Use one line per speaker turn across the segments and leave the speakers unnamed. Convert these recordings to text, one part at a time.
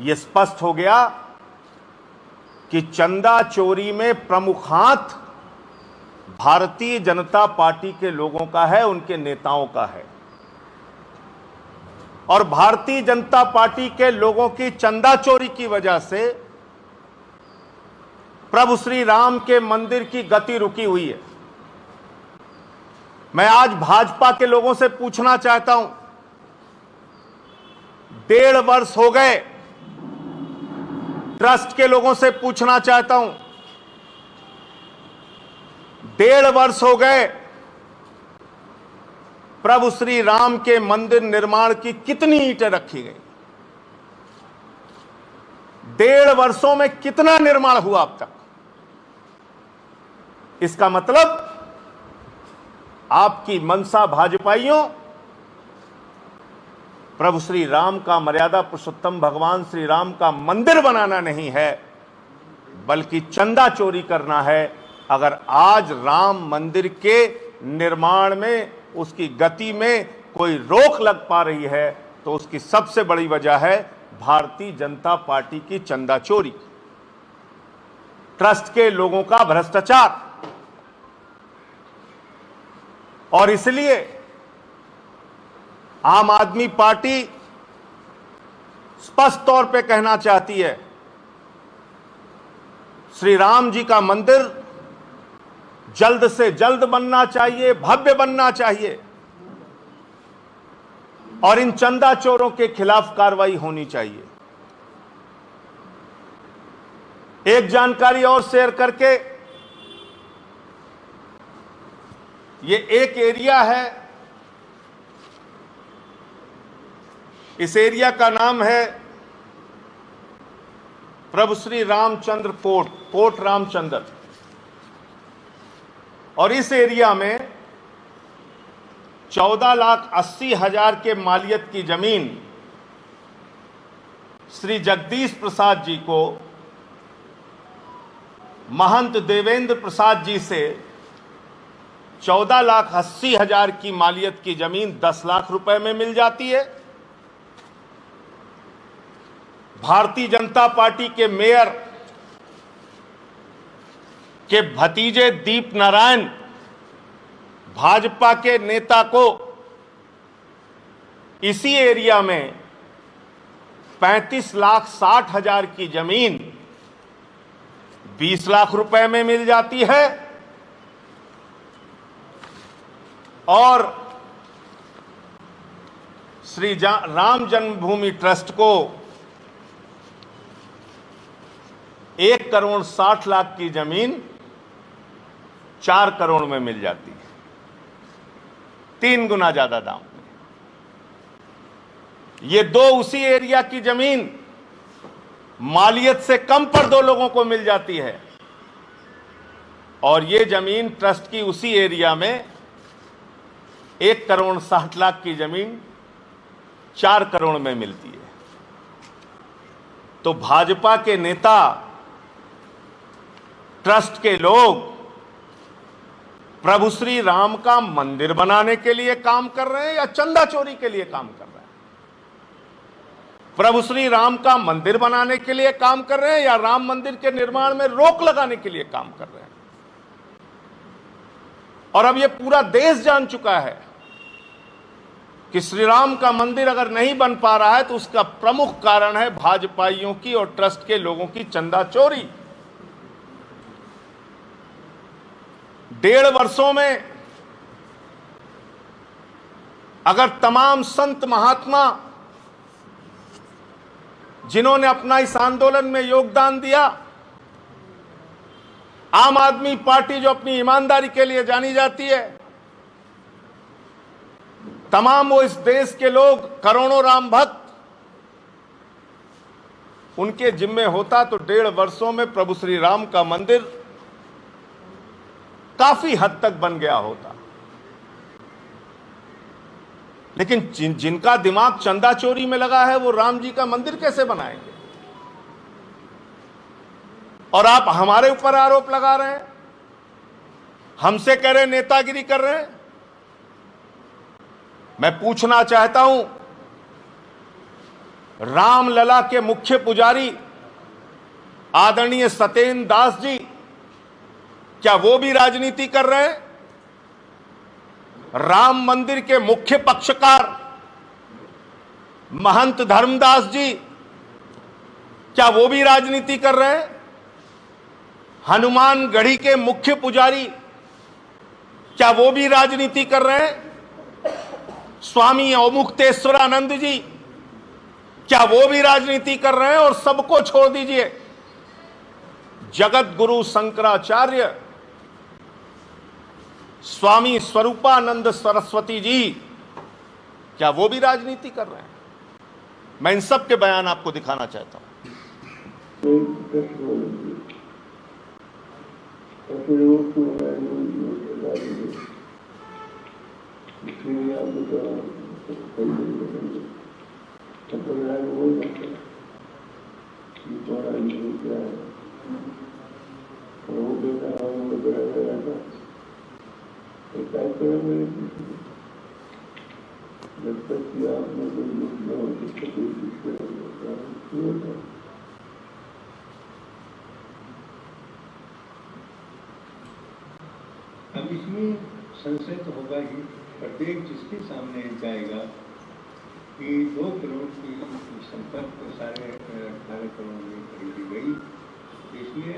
यह स्पष्ट हो गया कि चंदा चोरी में प्रमुख हाथ भारतीय जनता पार्टी के लोगों का है, उनके नेताओं का है। और भारतीय जनता पार्टी के लोगों की चंदा चोरी की वजह से प्रभु श्री राम के मंदिर की गति रुकी हुई है। मैं आज भाजपा के लोगों से पूछना चाहता हूं, 1.5 वर्ष हो गए, ट्रस्ट के लोगों से पूछना चाहता हूं, 1.5 वर्ष हो गए, प्रभु श्री राम के मंदिर निर्माण की कितनी ईंटें रखी गई? 1.5 वर्षों में कितना निर्माण हुआ अब तक? इसका मतलब आपकी मनसा भाजपाइयों प्रभु श्री राम का, मर्यादा पुरुषोत्तम भगवान श्री राम का मंदिर बनाना नहीं है, बल्कि चंदा चोरी करना है। अगर आज राम मंदिर के निर्माण में, उसकी गति में कोई रोक लग पा रही है, तो उसकी सबसे बड़ी वजह है भारतीय जनता पार्टी की चंदा चोरी, ट्रस्ट के लोगों का भ्रष्टाचार। और इसलिए आम आदमी पार्टी स्पष्ट तौर पे कहना चाहती है, श्री राम जी का मंदिर जल्द से जल्द बनना चाहिए, भव्य बनना चाहिए, और इन चंदा चोरों के खिलाफ कार्रवाई होनी चाहिए। एक जानकारी और शेयर करके, ये एक एरिया है, इस एरिया का नाम है प्रभु श्री रामचंद्र कोट रामचंद्र। और इस एरिया में 14,80,000 के मालियत की जमीन श्री जगदीश प्रसाद जी को महंत देवेंद्र प्रसाद जी से 14,80,000 की मालियत की जमीन 10 लाख रुपए में मिल जाती है। भारतीय जनता पार्टी के मेयर के भतीजे दीप नारायण, भाजपा के नेता को इसी एरिया में 35,60,000 की जमीन 20 लाख रुपए में मिल जाती है। और श्री राम जन्मभूमि ट्रस्ट को 1,60,00,000 की जमीन 4 करोड़ में मिल जाती है, 3 गुना ज्यादा दाम में। ये दो उसी एरिया की जमीन मालियत से कम पर 2 लोगों को मिल जाती है, और ये जमीन ट्रस्ट की उसी एरिया में 1,60,00,000 की जमीन 4 करोड़ में मिलती है। तो भाजपा के नेता, ट्रस्ट के लोग प्रभु श्री राम का मंदिर बनाने के लिए काम कर रहे हैं या चंदा चोरी के लिए काम कर रहे हैं? प्रभु श्री राम का मंदिर बनाने के लिए काम कर रहे हैं या राम मंदिर के निर्माण में रोक लगाने के लिए काम कर रहे हैं? और अब यह पूरा देश जान चुका है कि श्री राम का मंदिर अगर नहीं बन पा रहा है तो उसका प्रमुख कारण है भाजपाइयों की और ट्रस्ट के लोगों की चंदा चोरी। 1.5 वर्षों में अगर तमाम संत महात्मा जिन्होंने अपना इस आंदोलन में योगदान दिया, आम आदमी पार्टी जो अपनी ईमानदारी के लिए जानी जाती है, तमाम वो इस देश के लोग, करोड़ों राम भक्त, उनके जिम्मे होता तो 1.5 वर्षों में प्रभु श्री राम का मंदिर काफी हद तक बन गया होता। लेकिन जिनका दिमाग चंदा चोरी में लगा है वो राम जी का मंदिर कैसे बनाएंगे? और आप हमारे ऊपर आरोप लगा रहे हैं, हमसे कह रहे हैं नेतागिरी कर रहे हैं। मैं पूछना चाहता हूं रामलला के मुख्य पुजारी आदरणीय सत्येंद्र दास जी, क्या वो भी राजनीति कर रहे हैं? राम मंदिर के मुख्य पक्षकार महंत धर्मदास जी, क्या वो भी राजनीति कर रहे हैं? हनुमानगढ़ी के मुख्य पुजारी, क्या वो भी राजनीति कर रहे हैं? स्वामी अवमुक्तेश्वरानंद जी, क्या वो भी राजनीति कर रहे हैं? और सबको छोड़ दीजिए, जगत गुरु शंकराचार्य स्वामी स्वरूपानंद सरस्वती जी, क्या वो भी राजनीति कर रहे हैं? मैं इन सब के बयान आपको दिखाना चाहता हूं।
जब तक कि आपने कोई दुख न हो तब तक कोई शिक्षा होता। अब इसमें संशय तो होगा ही, प्रत्येक जिसके सामने जाएगा कि 2 करोड़ की संपत्ति सारे 18 करोड़ में खरीदी गई, इसलिए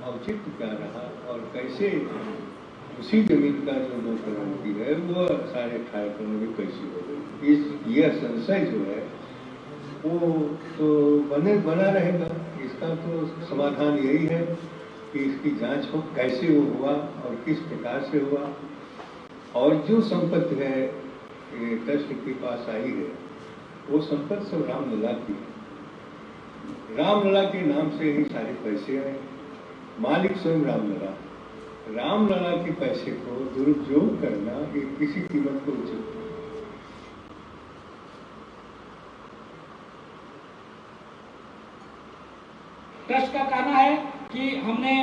औचित्य क्या रहा और कैसे उसी जमीन का जो 2 करोड़ की है वो 18.5 करोड़ में कैसी हो गई, यह संशय जो है वो तो बना रहेगा। इसका तो समाधान यही है कि इसकी जांच हो, कैसे वो हुआ और किस प्रकार से हुआ, और जो संपत्ति है ट्रस्ट के पास आई है वो संपत्ति सब रामलला की है। रामलला के नाम से ही सारे पैसे आए, मालिक स्वयं रामलला। रामलला के पैसे को दुरुपयोग करना ये किसी कीमत को उचित नहीं।
ट्रस्ट का कहना है कि हमने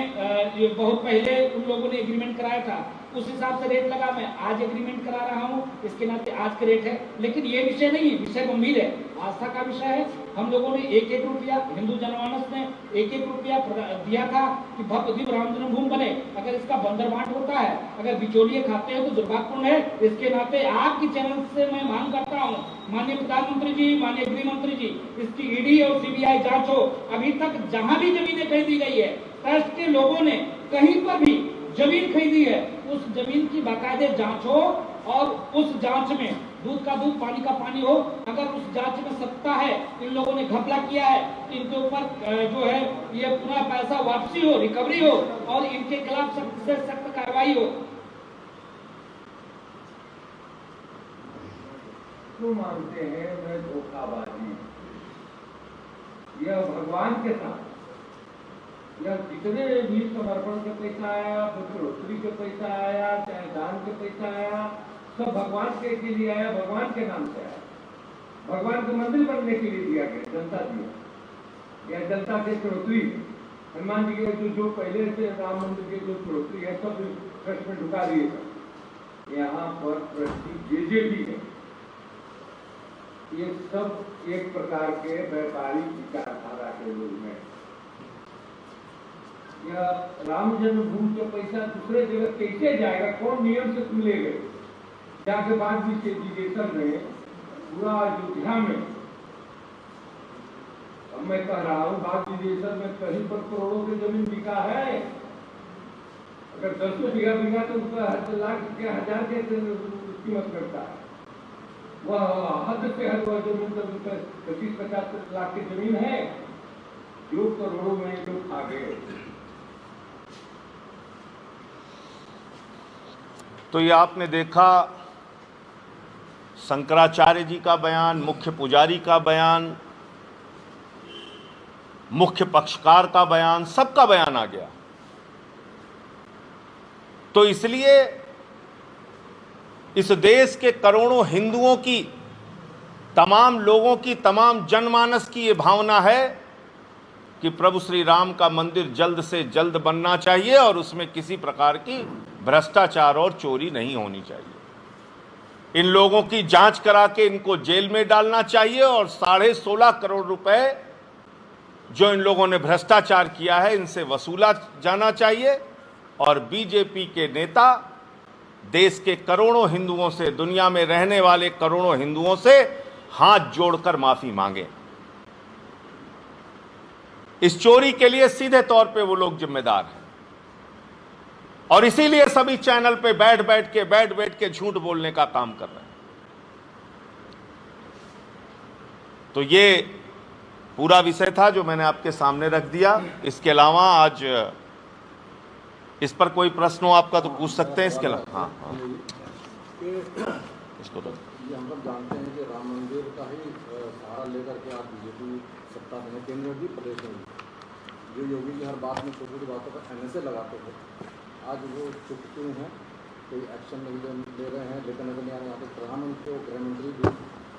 ये बहुत पहले उन लोगों ने एग्रीमेंट कराया था, उस हिसाब से रेट लगा। मैं आज एग्रीमेंट करा रहा हूँ, इसके नाते आज का रेट है। लेकिन ये विषय नहीं है, विषय गंभीर है, आस्था का विषय है। हम लोगों ने 1-1 रुपया, हिंदू जनमानस ने 1-1 रुपया दिया था कि भव्य दिव्य राम जन्मभूमि बने। अगर इसका बंदरबांट होता है, अगर बिचौलिए खाते हैं तो दुर्भाग्यपूर्ण है। इसके नाते आपकी चैनल से मैं मांग करता हूँ, माननीय प्रधानमंत्री जी, माननीय गृह मंत्री जी, इसकी ईडी और सीबीआई जांच हो। अभी तक जहां भी जमीनें खरीदी गई है, ट्रस्ट के लोगों ने कहीं पर भी जमीन खरीदी है, उस जमीन की बाकायदे जांच हो और उस जांच में दूध का दूध पानी का पानी हो। अगर उस जांच में सत्ता है, इन लोगों ने घपला किया है, तो इनके ऊपर जो है ये पूरा पैसा वापसी हो, रिकवरी हो और इनके खिलाफ सख्त से सख्त कार्रवाई हो।
क्यों मानते हैं मैं धोखाबाजी? यह भगवान के साथ यह जितने भी समर्पण के पैसा आया, फिर के पैसा आया, चाहे दान के पैसा आया, सब भगवान के लिए आया, भगवान के नाम से आया। भगवान के मंदिर बनने के लिए दिया गया, जनता दिया, या जनता के चढ़ोतरी। हनुमान जी के जो पहले से राम मंदिर के जो चढ़ोतरी है सब ट्रस्ट में ढुका दिए। यहाँ पर ट्रस्टी जे भी है, ये सब एक प्रकार के व्यापारिक विचारधारा के लोग हैं। या राम जन्मभूमि का पैसा दूसरे जगह कैसे जाएगा, कौन नियम से खुलेगा? जाके बाद भी सेजिटेशन में पूरा अयोध्या में, अब मैं कह रहा हूँ बाद विदेशन में कहीं पर करोड़ों की जमीन बिका है। अगर 10 बीघा बिका तो उसका 1,00,000 के 1,000 के कीमत करता है। वह हद से हद वह जमीन 25-50 लाख की जमीन है जो करोड़ों में लोग खा गए।
तो ये आपने देखा शंकराचार्य जी का बयान, मुख्य पुजारी का बयान, मुख्य पक्षकार का बयान, सबका बयान आ गया। तो इसलिए इस देश के करोड़ों हिंदुओं की, तमाम लोगों की, तमाम जनमानस की ये भावना है कि प्रभु श्री राम का मंदिर जल्द से जल्द बनना चाहिए और उसमें किसी प्रकार की भ्रष्टाचार और चोरी नहीं होनी चाहिए। इन लोगों की जांच करा के इनको जेल में डालना चाहिए और 16.5 करोड़ रुपए जो इन लोगों ने भ्रष्टाचार किया है इनसे वसूला जाना चाहिए। और बीजेपी के नेता देश के करोड़ों हिंदुओं से, दुनिया में रहने वाले करोड़ों हिंदुओं से हाथ जोड़कर माफी मांगे। इस चोरी के लिए सीधे तौर पे वो लोग जिम्मेदार हैं और इसीलिए सभी चैनल पे बैठ बैठ के झूठ बोलने का काम कर रहे हैं। तो ये पूरा विषय था जो मैंने आपके सामने रख दिया। इसके अलावा आज इस पर कोई प्रश्न हो आपका तो पूछ सकते हैं। इसके अलावा हाँ इसको तो
ये हम सब जानते हैं कि राम मंदिर का ही सहारा लेकर के आज बीजेपी सत्ता में, केंद्र में भी, प्रदेश में भी, जो योगी जी हर बात में छोटी छोटी बातों पर NSA लगाते थे, आज वो चुप क्यों हैं, कोई एक्शन नहीं ले रहे हैं, लेकिन नजर नहीं आ रहे। यहाँ पर प्रधानमंत्री और गृहमंत्री भी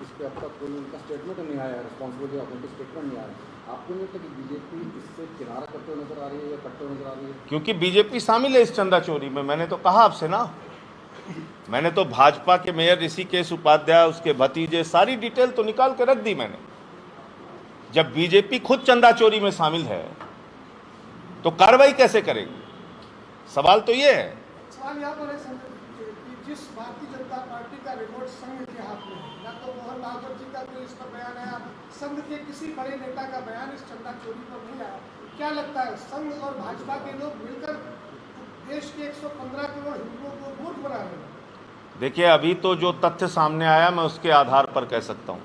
इस पर अब तक कोई उनका स्टेटमेंट नहीं आया, रिस्पॉन्सिबिलिटी ऑफ उनका स्टेटमेंट नहीं आया। आपको नहीं लगता कि बीजेपी इससे किनारा करते हुए नजर आ रही है या कटते हुए नजर आ रही है?
क्योंकि बीजेपी शामिल है इस चंदा चोरी में। मैंने तो कहा आपसे ना, मैंने तो भाजपा के मेयर ऋषिकेश उपाध्याय, उसके भतीजे, सारी डिटेल तो निकाल के रख दी मैंने। जब बीजेपी खुद चंदा चोरी में शामिल है तो कार्रवाई कैसे करेगी? सवाल तो ये है।
सवाल यहाँ पर है कि जिस भारतीय जनता पार्टी का रिमोट संघ के हाथ में है, ना तो मोहन भागवत जी का कोई इस पर बयान आया, संघ के किसी बड़े नेता का बयान इस चंदा चोरी पर नहीं आया। क्या लगता है संघ और भाजपा के लोग मिलकर देश के 115 करोड़ हिंदुओं को मूर्ख बना रहे हैं?
देखिए, अभी तो जो तथ्य सामने आया मैं उसके आधार पर कह सकता हूँ,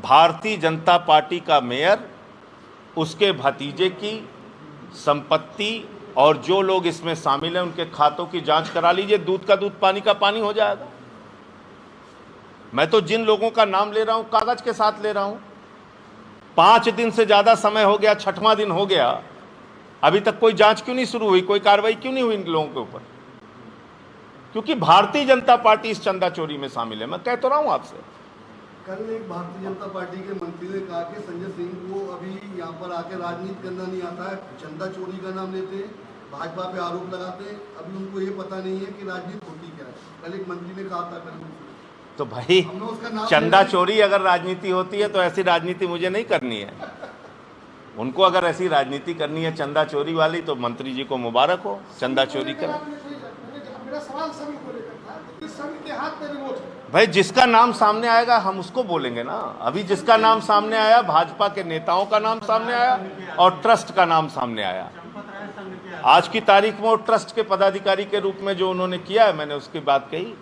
भारतीय जनता पार्टी का मेयर, उसके भतीजे की संपत्ति और जो लोग इसमें शामिल हैं उनके खातों की जांच करा लीजिए। दूध का दूध, पानी का पानी हो जाएगा। मैं तो जिन लोगों का नाम ले रहा हूं कागज के साथ ले रहा हूं। 5 दिन से ज्यादा समय हो गया, 6वां दिन हो गया, अभी तक कोई जांच क्यों नहीं शुरू हुई, कोई कार्रवाई क्यों नहीं हुई इन लोगों के ऊपर? क्योंकि भारतीय जनता पार्टी इस चंदा चोरी में शामिल है। मैं कह तो रहा हूं आपसे।
कल एक भारतीय जनता पार्टी के मंत्री ने कहा कि संजय सिंह को अभी यहाँ पर आके राजनीति करना नहीं आता है, चंदा चोरी का नाम लेते हैं, भाजपा पे आरोप लगाते हैं, अभी उनको ये पता नहीं है कि राजनीति होती क्या है। कल एक मंत्री ने कहा था। कल
तो भाई, चंदा चोरी अगर राजनीति होती है तो ऐसी राजनीति मुझे नहीं करनी है। उनको अगर ऐसी राजनीति करनी है चंदा चोरी वाली, तो मंत्री जी को मुबारक हो, चंदा चोरी कर।
मेरा सवाल संघ को लेकर था कि संघ के हाथ में रिमोट है।
भाई, जिसका नाम सामने आएगा हम उसको बोलेंगे ना। अभी जिसका नाम सामने आया, भाजपा के नेताओं का नाम सामने आया और ट्रस्ट का नाम सामने आया। आज की तारीख में वो ट्रस्ट के पदाधिकारी के रूप में जो उन्होंने किया है, मैंने उसकी बात कही।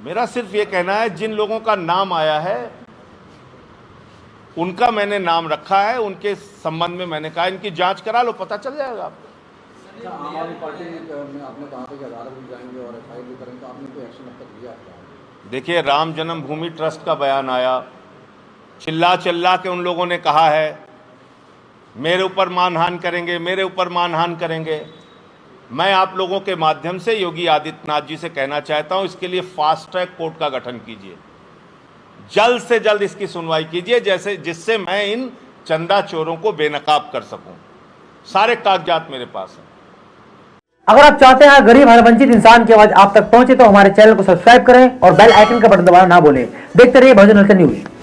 मेरा सिर्फ ये कहना है, जिन लोगों का नाम आया है उनका मैंने नाम रखा है, उनके संबंध में मैंने कहा इनकी जांच करा लो, पता चल जाएगा आपको।
आम आदमी पार्टी में आपने कहा था कि अदालत भी जाएंगे और FIR भी करेंगे, तो आपने कोई एक्शन अब तक लिया है?
देखिए, राम जन्मभूमि ट्रस्ट का बयान आया, चिल्ला चिल्ला के उन लोगों ने कहा है मेरे ऊपर मानहानि करेंगे, मेरे ऊपर मानहानि करेंगे। मैं आप लोगों के माध्यम से योगी आदित्यनाथ जी से कहना चाहता हूं, इसके लिए फास्ट ट्रैक कोर्ट का गठन कीजिए, जल्द से जल्द इसकी सुनवाई कीजिए, जिससे मैं इन चंदा चोरों को बेनकाब कर सकूं। सारे कागजात मेरे पास हैं।
अगर आप चाहते हैं गरीब हर वंचित इंसान की आवाज आप तक पहुंचे तो हमारे चैनल को सब्सक्राइब करें और बेल आइकन का बटन दबाना ना भूलें। देखते रहिए भोजन न्यूज।